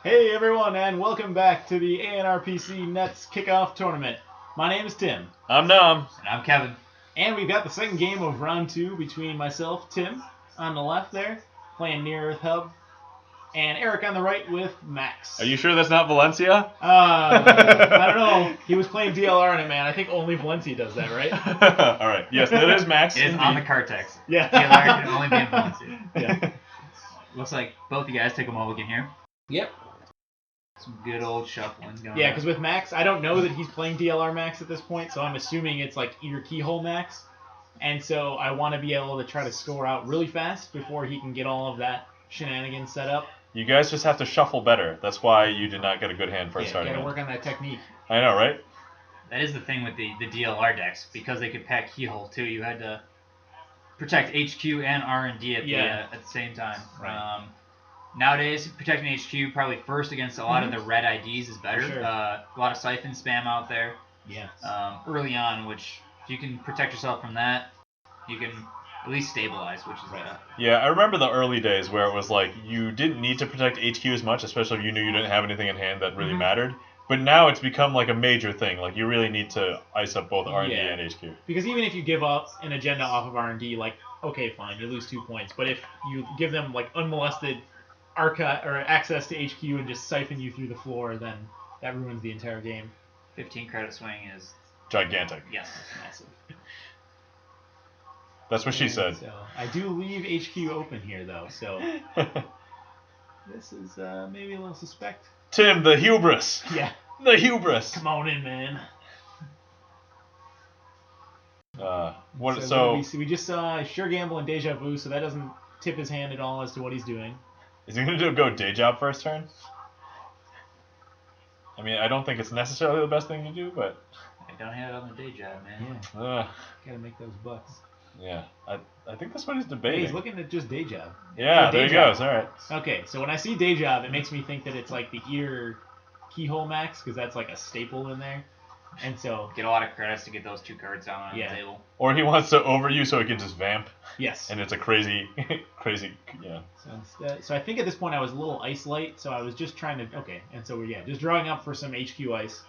Hey everyone, and welcome back to the ANRPC NETS Kickoff Tournament. My name is Tim. I'm Nom. And I'm Kevin. And we've got the second game of round 2 between myself, Tim, on the left there, playing Near Earth Hub, and Eric on the right with Max. Are you sure that's not Valencia? I don't know. He was playing DLR in it, man. I think only Valencia does that, right? All right. Yes, that is Max. It is on the card text. Yeah. DLR can only be in Valencia. Yeah. Looks like both you guys take a mulligan here. Yep. Some good old shuffling going Yeah, on. because with Max, I don't know that he's playing DLR Max at this point, so I'm assuming it's like ear keyhole Max. And so I want to be able to try to score out really fast before he can get all of that shenanigans set up. You guys just have to shuffle better. That's why you did not get a good hand first starting. Gotta work on that technique. I know, right? That is the thing with the DLR decks. Because they could pack keyhole too, you had to protect HQ and R&D at the same time. Right. Nowadays, protecting HQ probably first against a lot of the red IDs is better. Sure. A lot of siphon spam out there Yeah. early on, which if you can protect yourself from that, you can at least stabilize, which is Yeah, I remember the early days where it was like you didn't need to protect HQ as much, especially if you knew you didn't have anything in hand that really mattered. But now it's become like a major thing. Like you really need to ice up both R&D and HQ. Because even if you give up an agenda off of R&D, like, okay, fine, you lose 2 points. But if you give them like unmolested archive or access to HQ and just siphon you through the floor, then that ruins the entire game. 15 credit swing is Gigantic. yes. Massive. That's what she said. So I do leave HQ open here, though, so this is maybe a little suspect. Tim, the hubris. Yeah. The hubris. Come on in, man. So we just saw Sure Gamble and Deja Vu, so that doesn't tip his hand at all as to what he's doing. is he going to go day job first turn? I mean, I don't think it's necessarily the best thing to do, but I don't have it on the day job, man. Yeah. Gotta make those bucks. Yeah, I think that's what he's Hey, debating. he's looking at just day job. Yeah, Day there he job. goes. All right. Okay, so when I see day job, it makes me think that it's like the ear keyhole max, because that's like a staple in there. And so, Get a lot of credits to get those 2 cards down on Yeah. the table. Or he wants to over you so he can just vamp, yes. and it's a crazy, yeah. So I think at this point I was a little ice light, so I was just trying to, okay, and so just drawing up for some HQ ice.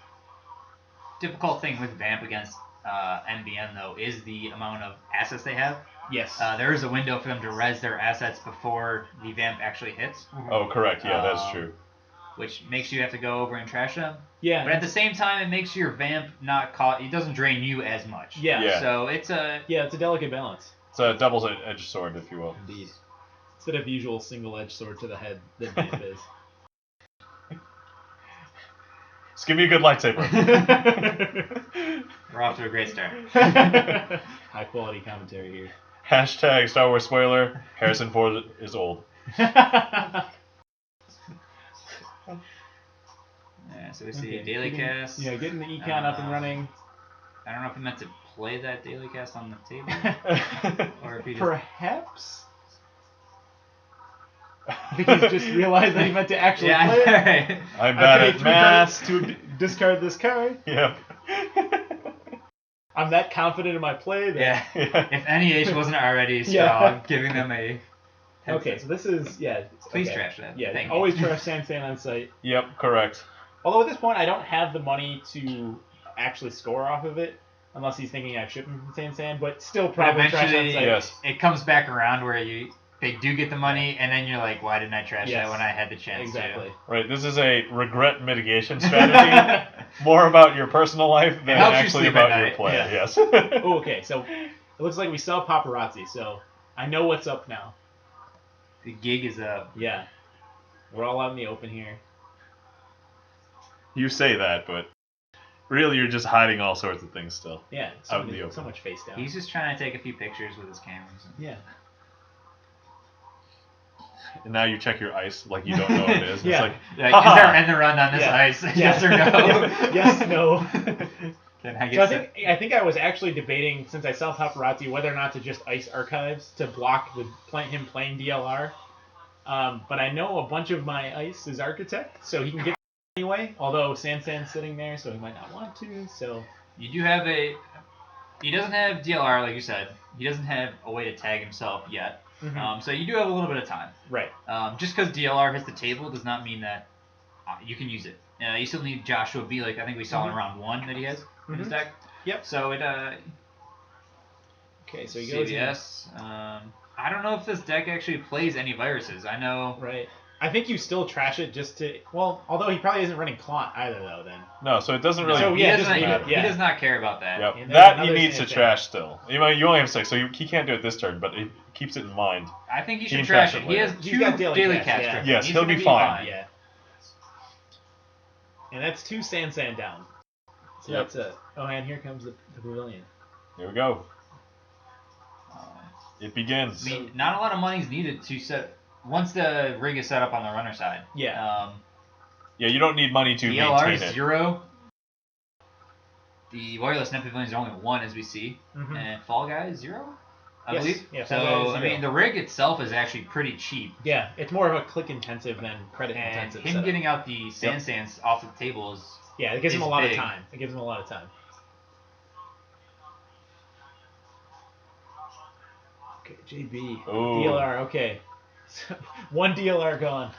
Difficult thing with Vamp against NBN, though, is the amount of assets they have. Yes. There is a window for them to res their assets before the Vamp actually hits, Oh, correct. Yeah, that's true. which makes you have to go over and trash them. Yeah. But at the same time, it makes your Vamp not caught. It doesn't drain you as much. Yeah. Yeah. So it's a... Yeah, it's a delicate balance. It's a double-edged sword, if you will. Indeed. Instead of the usual single-edged sword to the head that Vamp is. Just give me a good lightsaber. We're off to a great start. High quality commentary here. Hashtag Star Wars spoiler. Harrison Ford is old. Yeah, so we see daily cast. Yeah, getting the econ up and running. I don't know if he meant to play that daily cast on the table. Or if he just... Perhaps? Because just realized that he meant to actually play it. Right. I'm bad at math. To discard this card. Yep. I'm that confident in my play that... Yeah. Yeah. If NEH wasn't already strong, Yeah. giving them a... Okay, so this is, Please okay. trash that. Yeah, Thank always you. trash Sansan on site. Yep, correct. Although at this point, I don't have the money to actually score off of it, unless he's thinking I ship him from Sansan, but still probably trash on Eventually, site. Yes. it comes back around where they do get the money, and then you're like, why didn't I trash Yes. that when I had the chance Exactly. Right, this is a regret mitigation strategy. More about your personal life than helps you actually sleep about at your night. play. Yeah. Yes. Oh, okay, so it looks like we saw paparazzi, so I know what's up now. to? The gig is up. Yeah. We're all out in the open here. You say that, but really you're just hiding all sorts of things still. Yeah, Out in the open. so much face down. He's just trying to take a few pictures with his cameras. Yeah. And now you check your ice like you don't know what it is. Yeah. It's like, Like, haha. is there end the run on this Yeah. ice? Yeah. Yes or no? Yes, no. Then I So I get think I was actually debating, since I saw paparazzi, whether or not to just ice archives to block him playing DLR. But I know a bunch of my ice is architect, so he can get anyway. Although Sansan's sitting there, so he might not want to. So You do have a... He doesn't have DLR, like you said. He doesn't have a way to tag himself yet. Mhm. So you do have a little bit of time. Right. Just because DLR hits the table does not mean that you can use it. You still need Joshua B, like I think we saw in round 1 that he has in his deck. Yep. So it. Okay, so he goes CBS. I don't know if this deck actually plays any viruses. I know. Right. I think you still trash it just to. Well, although he probably isn't running Claunt either, though. Then. No, so it doesn't really. So, He yeah, doesn't. just He does not care about that. Yep. And That he another needs to thing- trash still. You only have 6, so he can't do it this turn, but he keeps it in mind. I think he He should can trash trash it. it He has later. 2 He's got daily cast, cast. yeah. triggers. Yes, He's he'll gonna be fine. Yeah. And that's 2 Sand down. So Yep. that's a. Oh, and here comes the pavilion. Here we go. It begins. I mean, not a lot of money's needed to set. Once the rig is set up on the runner side. Yeah. Yeah, you don't need money to DLR maintain is it. 0. The wireless net pavilion is only 1, as we see, and Fall Guy is 0, I Yes. believe. Yeah, Fall Guy is So I 0. mean, the rig itself is actually pretty cheap, Yeah, it's more of a click intensive than credit and intensive. him setup. getting out the sands off the table is. Yeah, it gives him a is lot big. of time. It gives him a lot of time. Okay, JB. Ooh. DLR, okay. 1 DLR gone.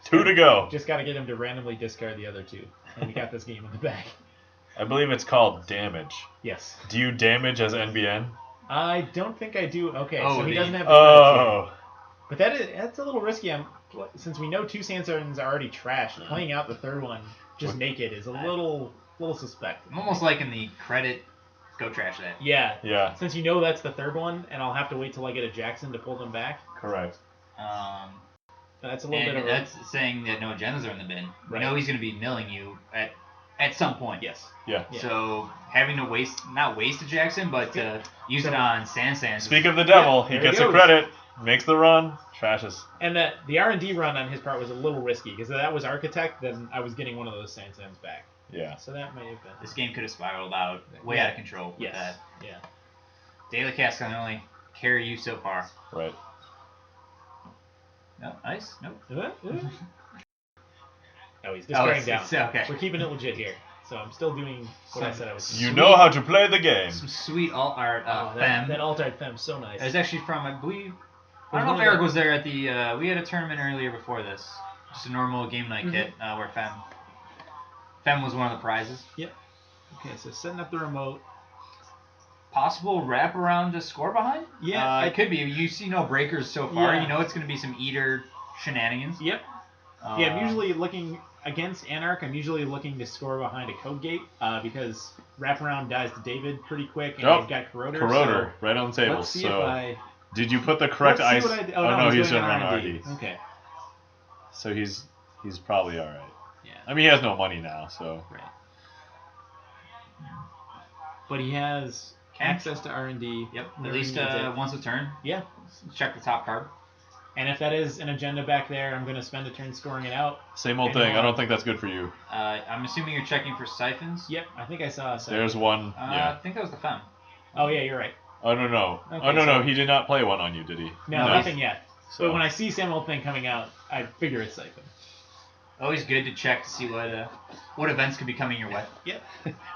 2 to go. Just got to get him to randomly discard the other 2. And we got this game in the bag. I believe it's called damage. Yes. Do you damage as NBN? I don't think I do. Okay, Oh, so he the- doesn't have the credit here. Oh. But that's a little risky. Since we know 2 Sandstorms are already trashed, playing out the 3rd one just naked is a little suspect. I'm almost liking the credit. Go trash that. Yeah. Yeah, Since you know that's the 3rd one, and I'll have to wait till I get a Jackson to pull them back. correct. That's a little bit And of a... that's saying that no agendas are in the bin. We Right. know he's going to be milling you at some point. Yes. Yeah. Yeah. So having to not waste a Jackson, but use it on Sands. Speak of the devil, Yeah, he there he gets a goes. credit, makes the run, trashes. And the R&D run on his part was a little risky, because that was Architect, then I was getting one of those Sands back. Yeah. So that might have been... This game could have spiraled out way out of control. With Yes. that. Yeah. Daily cast can only carry you so far. Right. No, nice. Nope. Oh, he's discarding down. it's okay. We're keeping it legit here. So I'm still doing what I said I was You doing. know how to play the game. Some sweet alt art. that Fem. alt art Fem, so nice. It was actually from, I believe. I Was don't know one if of Eric the- was there at the. We had a tournament earlier before this. Just a normal game night kit where Fem was one of the prizes. Okay, so setting up the remote. Possible wraparound to score behind? Yeah, it could be. You see no breakers so far. Yeah. You know it's going to be some eater shenanigans. Yep. Yeah, I'm usually looking against Anarch. I'm usually looking to score behind a code gate because wraparound dies to David pretty quick, and Oh, you've got Corroder. Corroder, So right on the table. let's see So, if I. did you put the correct Let's ice? see what I did. Oh, no, no, he's doing doing an an R&D. RD. Okay. So he's probably all right. Yeah. I mean, he has no money now, so. Right. But he has access to R&D. Yep. At whenever he least needs it. once a turn. Yeah. Check the top card. And if that is an agenda back there, I'm going to spend a turn scoring it out. Same old Okay, thing. I don't think that's good for you. I'm assuming you're checking for siphons. Yep, I think I saw a second. There's one. I Yeah. think that was the Fem. Oh, yeah, you're right. Oh, no. Okay, Oh, no. so- He did not play one on you, did he? No, No. nothing yet. So, But when I see Samuel thing coming out, I figure it's Siphon. Always good to check to see what events could be coming your way. Yep.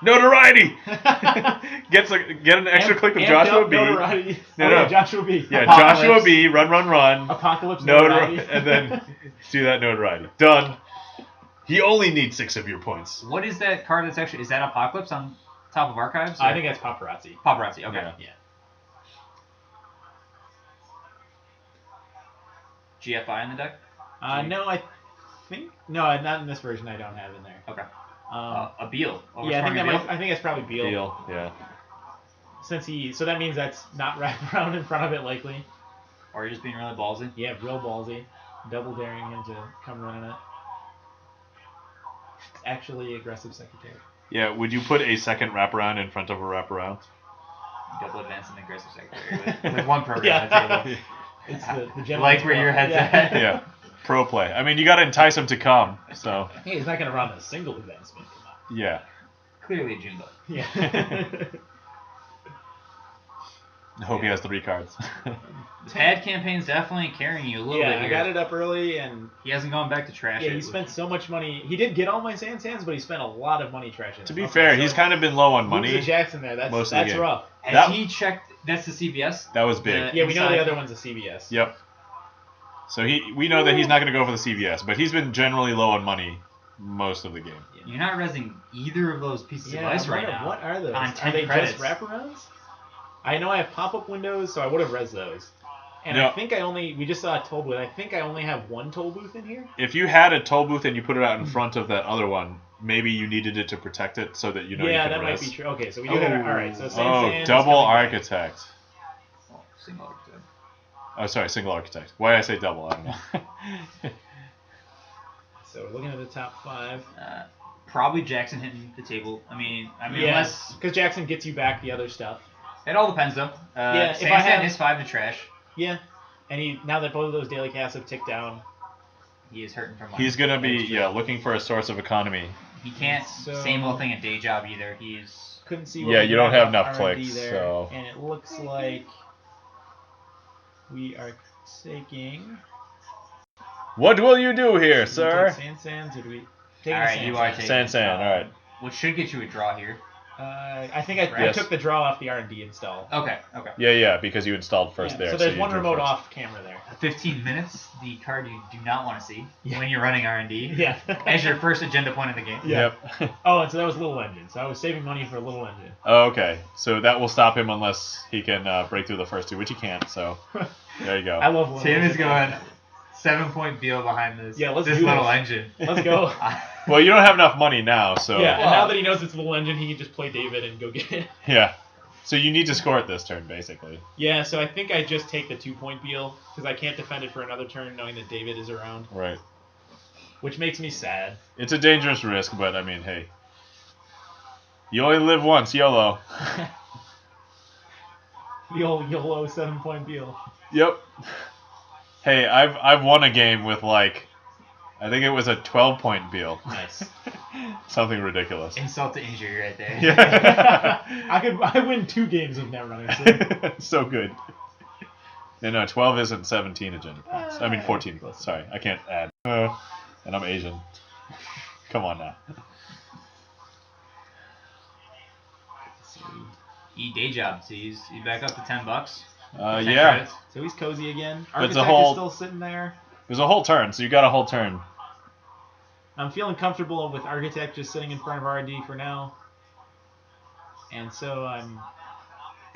notoriety! Get an extra click with Joshua B. Notoriety. No, Oh, no. yeah, Joshua B. Yeah, Apocalypse. Joshua B. Run. Apocalypse notoriety. And then do that notoriety. Done. He only needs 6 of your points. What is that card that's actually... Is that Apocalypse on top of Archives? I think that's Paparazzi. Paparazzi, okay. Yeah. Yeah. GFI in the deck? No, I think no, not in this version. I don't have in there. Okay. A A Beal. yeah, I think that's probably Beal. Deal. Yeah. So that means that's not wrapped around in front of it likely. Or you're just being really ballsy. Yeah, real ballsy, double daring him to come running it. It's actually aggressive secretary. Yeah, would you put a second wraparound in front of a wraparound? Double advance and aggressive secretary with one program at the table. It's the gentleman's Like where your club. head's Yeah. at. Yeah. Pro play. I mean, you got to entice him to come, so. Hey, he's not gonna run a single advancement. Come on. Yeah. Clearly a Jimbo. Yeah. I hope he has 3 cards. Pad campaign's definitely carrying you a little bit Yeah, here. I got it up early, and He hasn't gone back to trash yeah, it. he spent so much money. He did get all my sands, but he spent a lot of money trashing. To it. be Okay, fair, so he's kind of been low on lose money. the Jackson there. That's most of the game. rough. Has That- he checked? That's the CBS. That was big. The- Yeah, we know the inside- other one's a CBS. Yep. So we know that he's not going to go for the CVS, but he's been generally low on money most of the game. You're not resing either of those pieces of ice right now. What are those? On Are 10 they credits. just wraparounds? I know I have pop-up windows, so I would have res those. And No. I think we just saw a toll booth. I think I only have one toll booth in here. If you had a toll booth and you put it out in front of that other one, maybe you needed it to protect it so that you know you Yeah, can that res. might be true. Okay, so we do have it. All right, so double architect. Oh, single architect. Oh, sorry, single architect. Why did I say double? I don't know. So we're looking at the top 5. Probably Jackson hitting the table. I mean, Yes, because Jackson gets you back the other stuff. It all depends, though. Yeah, if I Sansan have- is 5 to trash. Yeah, and now that both of those daily casts have ticked down, He is hurting from money. He's going to be looking for a source of economy. He can't same old thing at day job either. He's couldn't see. Yeah, you don't have enough R&D clicks, there, so- and it looks like we are taking. What will you do here, sir? Sansans, or do we? all right. You are taking Sansan, all right. Which should get you a draw here. I think I Yes. took the draw off the R&D install. Okay. Yeah, because you installed first Yeah, there. so there's you one drew remote first. off camera there. 15 minutes, the card you do not want to see Yeah. when you're running R&D. Yeah. As your first agenda point in the game. Yeah. Yep. Oh, and so that was Little Engine. So I was saving money for Little Engine. Oh, okay, so that will stop him unless he can break through the first 2, which he can't, so there you go. I love Little Tim Engine. is going 7-point deal behind this. Yeah, let's this do little this. engine. Let's go. Well, you don't have enough money now, so... Yeah, and Well- now that he knows it's Little Engine, he can just play David and go get it. Yeah. So you need to score it this turn, basically. Yeah, so I think I just take the 2-point deal because I can't defend it for another turn knowing that David is around, Right. which makes me sad. It's a dangerous risk, but, I mean, hey. You only live once, YOLO. The old YOLO 7-point deal. Yep. Hey, I've won a game with, like, I think it was a 12-point deal. Nice. Something ridiculous. Insult to injury right there. Yeah. I win 2 games of Netrunner. So good. No, 12 isn't 17 agenda points. I mean 14. Sorry, I can't add. And I'm Asian. Come on now. Day job. So he's back up to $10. 10 Yeah. credits. So he's cozy again. But it's a Architect whole- is still sitting there. There's a whole turn, so you got a whole turn. I'm feeling comfortable with Architect just sitting in front of R&D for now. And so I'm...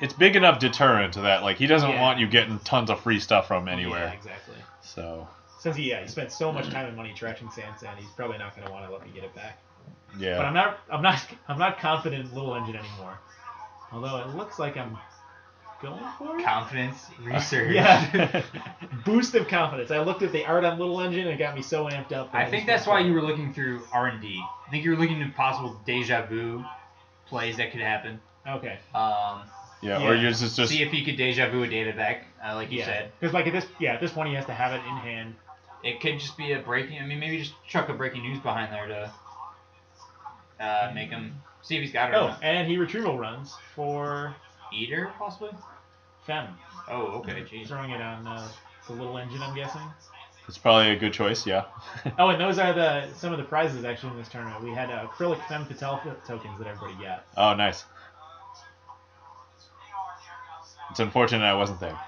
It's big enough deterrent that, like, he doesn't Yeah. want you getting tons of free stuff from anywhere. Yeah, exactly. So, Since he spent so much time and money trashing Sansan, he's probably not going to want to let me get it back. yeah. But I'm not confident in Little Engine anymore. Although it looks like I'm going for it. Confidence research. Yeah. Boost of confidence. I looked at the art on Little Engine and it got me so amped up. I think that's why you were looking through R&D. I think you were looking at possible deja vu plays that could happen. Okay. Yeah, or Yeah. you're just See if he could deja vu a David back, like you said. Because like at this point he has to have it in hand. It could just be a breaking. I mean, maybe just chuck a breaking news behind there to make him see if he's got it or Oh, not. and he retrieval runs for Eater, possibly. Fem. Oh, okay. Jeez. Throwing it on the Little Engine, I'm guessing. It's probably a good choice, yeah. Oh, and those are some of the prizes actually in this tournament. We had acrylic Femme Patel tokens that everybody got. Oh, nice. It's unfortunate I wasn't there.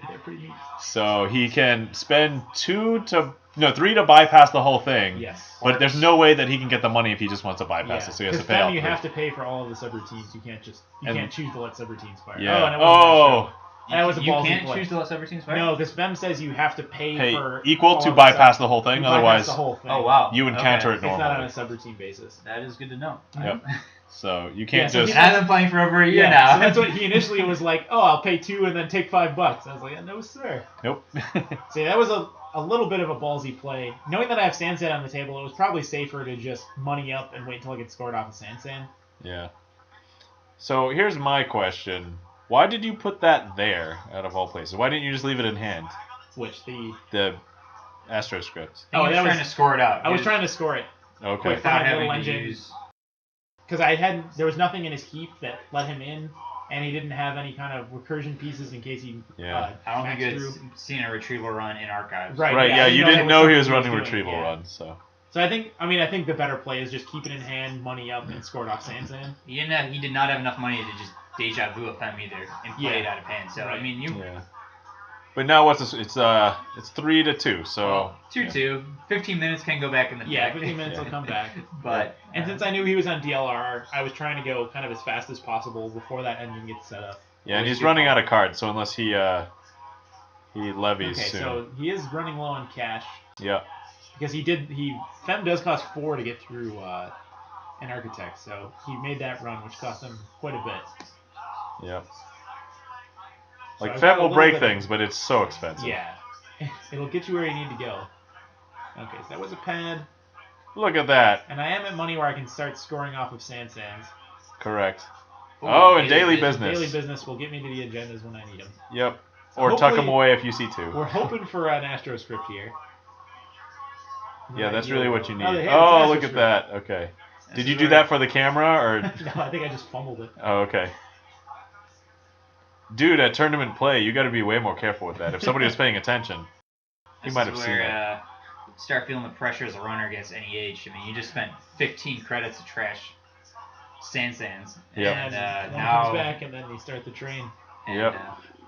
They're pretty neat. So he can spend 3 to bypass the whole thing. Yes. But there's no way that he can get the money if he just wants to bypass it, so he has to pay off. You have to pay for all of the subroutines. You can't choose to let subroutines fire. Yeah. Oh, and it wasn't that was a You ballsy can't play. choose to let subroutines fire? No, because Fem says you have to pay for equal all to of bypass the the whole thing, you bypass otherwise the whole thing. Oh, wow. you would Okay. counter it It's not normally. on a subroutine basis. That is good to know. Yep. So you can't Yeah, so just... he- I've been playing for over a year Yeah, now. so that's what he initially was like. Oh, I'll pay $2 and then take $5. I was like, no, sir. Nope. See, that was a little bit of a ballsy play. Knowing that I have Sansan on the table, it was probably safer to just money up and wait until I get scored off of Sansan. Yeah. So here's my question. Why did you put that there, out of all places? Why didn't you just leave it in hand? Which The Astro script. I think he was that trying was- to score it out. I was trying to score it. Okay. Quick. without Little having to engine. use. Because there was nothing in his heap that let him in, and he didn't have any kind of recursion pieces in case he Yeah. I don't think maxed you through. had seen a retrieval run in archives. Right. Right, yeah, I you that didn't know he was something running doing, retrieval yeah. runs, so... So I think the better play is just keep it in hand, money up, and score it off Sansan. He did not have enough money to just deja vu a Fem either and play it out of hand. So I Right. mean, you Yeah. But now what's this? It's 3-2. So 2-2. 15 minutes can go back in the Yeah, deck. 15 minutes will come back. But And since I knew he was on DLR, I was trying to go kind of as fast as possible before that engine gets set up. yeah, and he's running out of cards. So unless he levies Okay, soon. so he is running low on cash. Yeah. Because Fem does cost 4 to get through an Architect, so he made that run, which cost him quite a bit. Yeah. So Like I've got Fem a will little break bit of- things, but it's so expensive. Yeah. It'll get you where you need to go. Okay, so that was a pad. Look at that. And I am at money where I can start scoring off of Sands. Correct. Ooh, Oh, and daily business. Daily business will get me to the agendas when I need them. Yep. So Or tuck hopefully- them away if you see to. We're hoping for an Astro script here. Yeah, that's really what you need. Oh, they had Oh, Astro look at script. that. Okay. This Did is you do where- that for the camera or? No, I think I just fumbled it. Oh, okay. Dude, at tournament play, you got to be way more careful with that. If somebody was paying attention, he This might is have seen it. where, start feeling the pressure as a runner against NEH. I mean, you just spent 15 credits to trash Sands. Yep. And And one now, comes back, and then you start the train. and, Yep.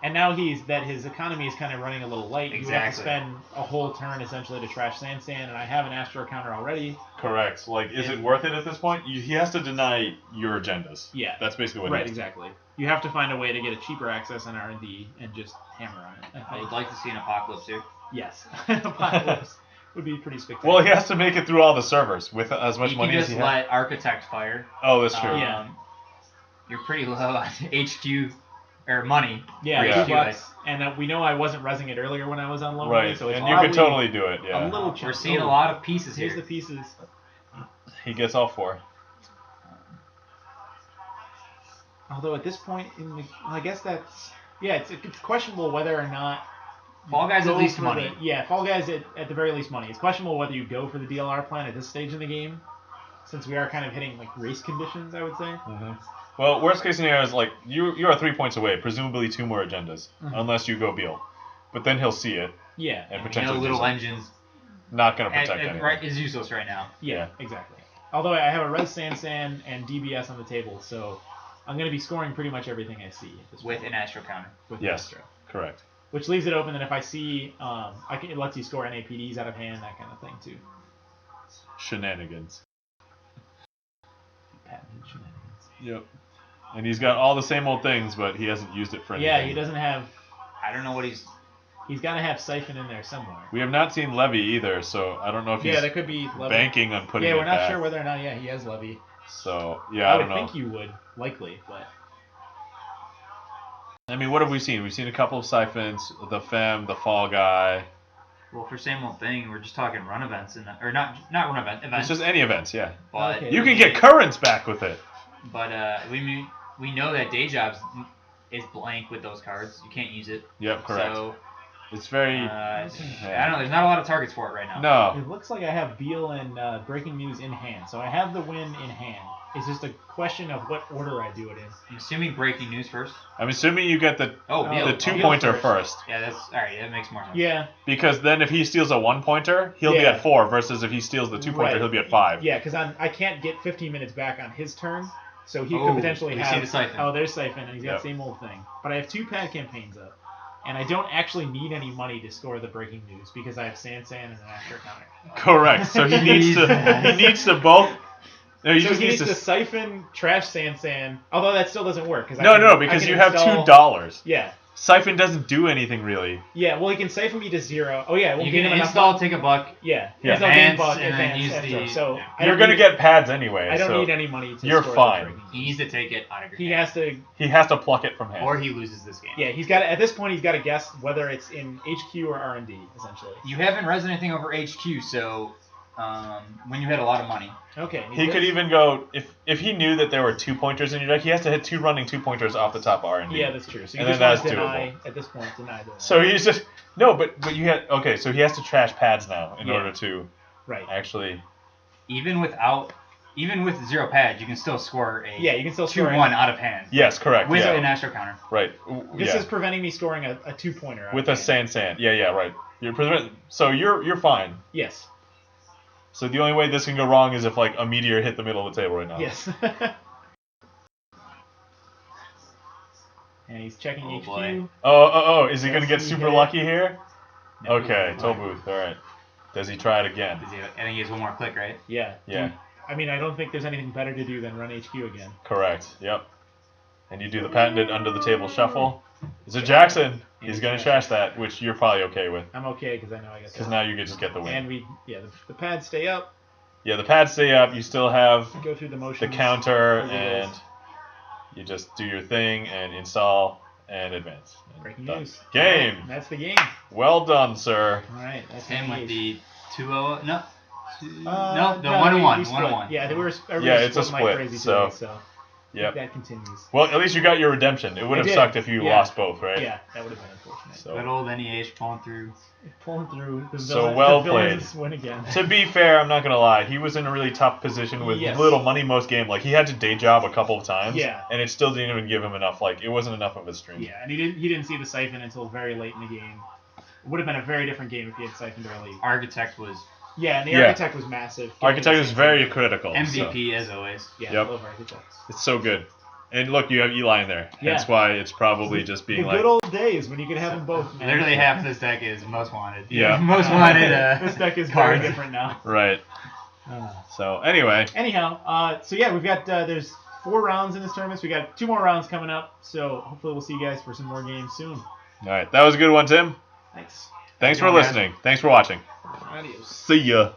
And now his economy is kind of running a little light. You would have to Exactly. spend a whole turn essentially to trash Sands, and I have an Astro counter already. Correct. Like, is it worth it at this point? He has to deny your agendas. Yeah. That's basically what Right, it is. exactly. You have to find a way to get a cheaper access on R&D and just hammer on it. I would like to see an apocalypse here. Yes. Apocalypse would be pretty spectacular. Well, he has to make it through all the servers with as much You money can as just he has. let Architect fire. Oh, that's true. Yeah. You're pretty low on HQ or money. Yeah, Yeah. $2. And we know I wasn't rezzing it earlier when I was on low money, Right. so it's And you could probably totally do it. a Yeah. little We're chunk. seeing a lot of pieces Here's here. the pieces. He gets all 4. Although at this point, I guess that's it's questionable whether or not Fall Guys go at least for money. Fall Guys at the very least money. It's questionable whether you go for the DLR plan at this stage in the game, since we are kind of hitting like race conditions, I would say. Mm-hmm. Well, worst case scenario is like you are 3 points away, presumably 2 more agendas, Mhm. unless you go Beal. But then he'll see it Yeah, and You potentially know, little do something. engines Not going to protect anything. right, is useless right now. yeah, exactly. Although I have a Res Sands and DBS on the table, so I'm going to be scoring pretty much everything I see at this With point. an Astro counter. With Yes. Astro. Correct. Which leaves it open that if I see, it lets you score NAPDs out of hand, that kind of thing too. Shenanigans. Patented shenanigans. Yep. And he's got all the same old things, but he hasn't used it for anything. Yeah, he doesn't have. I don't know what he's. He's got to have Siphon in there somewhere. We have not seen Levy either, so I don't know if he's Yeah, that could be Levy. banking on putting Yeah, it we're not back. sure whether or not. Yeah, he has Levy. So yeah, I I don't would know. think you would likely, but I mean, what have we seen? We've seen a couple of siphons, the Fem, the Fall Guy. Well, for same old thing, we're just talking run events or not run events. It's just any events, yeah. But Okay. You can get currents back with it. But we know that Day Jobs is blank with those cards. You can't use it. Yep, correct. So It's very. I don't know. There's not a lot of targets for it right now. No. it looks like I have Beal and Breaking News in hand. So I have the win in hand. It's just a question of what order I do it in. I'm assuming breaking news first. I'm assuming you get the Oh, Beal. the Beal 2-pointer first. first. Yeah, that's all right. That makes more sense. Yeah, Because then if he steals a 1-pointer, he'll be Yeah. at 4, versus if he steals the 2-pointer, Right. he'll be at 5. yeah, because I can't get 15 minutes back on his turn, so he Oh, could potentially we have. see the Siphon. Oh, there's Siphon, and he's got Yep. the same old thing. But I have 2 pad campaigns up, and I don't actually need any money to score the Breaking News because I have Sands and an Astro counter. Correct. So he needs to both. No, he So just he needs needs to. to Siphon, trash Sands, although that still doesn't work. Cause No, because you have $2. Yeah. Siphon doesn't do anything really. Yeah, well, he can Siphon me to 0. Oh, yeah, we'll You give can him enough install, take a buck. Yeah, Yeah. install game Advance, bug, and then advance, use Astro. the- So yeah. I You're don't gonna need- get pads anyway. I don't so need any money to you're score the fine. Breaking He News. needs to take it out of your He hand. has to. He has to pluck it from hand. Or he loses this game. Yeah, he's got to, at this point he's got to guess whether it's in HQ or R&D essentially. You haven't res anything over HQ, so when you had a lot of money. Okay. He could even go if he knew that there were 2-pointers in your deck. He has to hit 2 running 2-pointers off the top of R&D. Yeah, that's true. So you And just then want to that's deny doable. at this point. Deny the. So he's just but you had okay. So he has to trash pads now in Yeah. order to right. actually. Even with 0 pads, you can still score a Yeah, you can still score 2-1 out of hand. Yes, correct. With yeah. an Astro counter. Right. This yeah. is preventing me scoring a 2-pointer. With a sand. Yeah, right. So you're fine. Yes. So the only way this can go wrong is if like a meteor hit the middle of the table right now. Yes. And he's checking Oh, HQ. boy. Oh, is he going to get Does he super hit? lucky here? No, Okay, no. toll booth. All right. Does he try it again? I think he has one more click, right? Yeah. Yeah. I mean, I don't think there's anything better to do than run HQ again. Correct. Yep. And you do the patented under the table shuffle. Is it Jackson? He's going to trash that, which you're probably okay with. I'm okay because I know I got Because that. now you just get the win. And the pads stay up. Yeah, the pads stay up. You still have Go through the the motions. counter, Over and those. you just do your thing and install and advance. And Breaking done. news. Game. Alright, that's the game. Well done, sir. All right. That's Same with engaged. the 2-0. No. No, the 1-1. we split. 1-1. Yeah, they were. Yeah, it's a like split, Crazy so- today, so Yep. that continues. Well, at least you got your redemption. It would I have did. sucked if you Yeah. lost both, right? Yeah, that would have been unfortunate. So, Good old NEH pulling through. Pulling through. The So villain, well the villains win again. to be fair, I'm not gonna lie. He was in a really tough position with Yes. little money most game. Like he had to day job a couple of times. Yeah. And it still didn't even give him enough. Like it wasn't enough of a stream. Yeah, and he didn't see the siphon until very late in the game. It would have been a very different game if he had siphoned early. Architect was Yeah, and the Yeah. Architect was massive. Architect is very critical. so MVP as always. Yeah, Yep. I love Architects. it's so good. And look, you have Eli in there. Yeah. That's why it's probably just being the like. good old days when you could have them both. Man. Literally half this deck is most wanted. Yeah. Most wanted. This deck is cards. very different now. Right. So anyway, Anyhow, so yeah, we've got there's 4 rounds in this tournament. So we got 2 more rounds coming up. So hopefully we'll see you guys for some more games soon. all right, that was a good one, Tim. Thanks. Thanks How for you doing, guys? listening. Thanks for watching. Adios. See ya.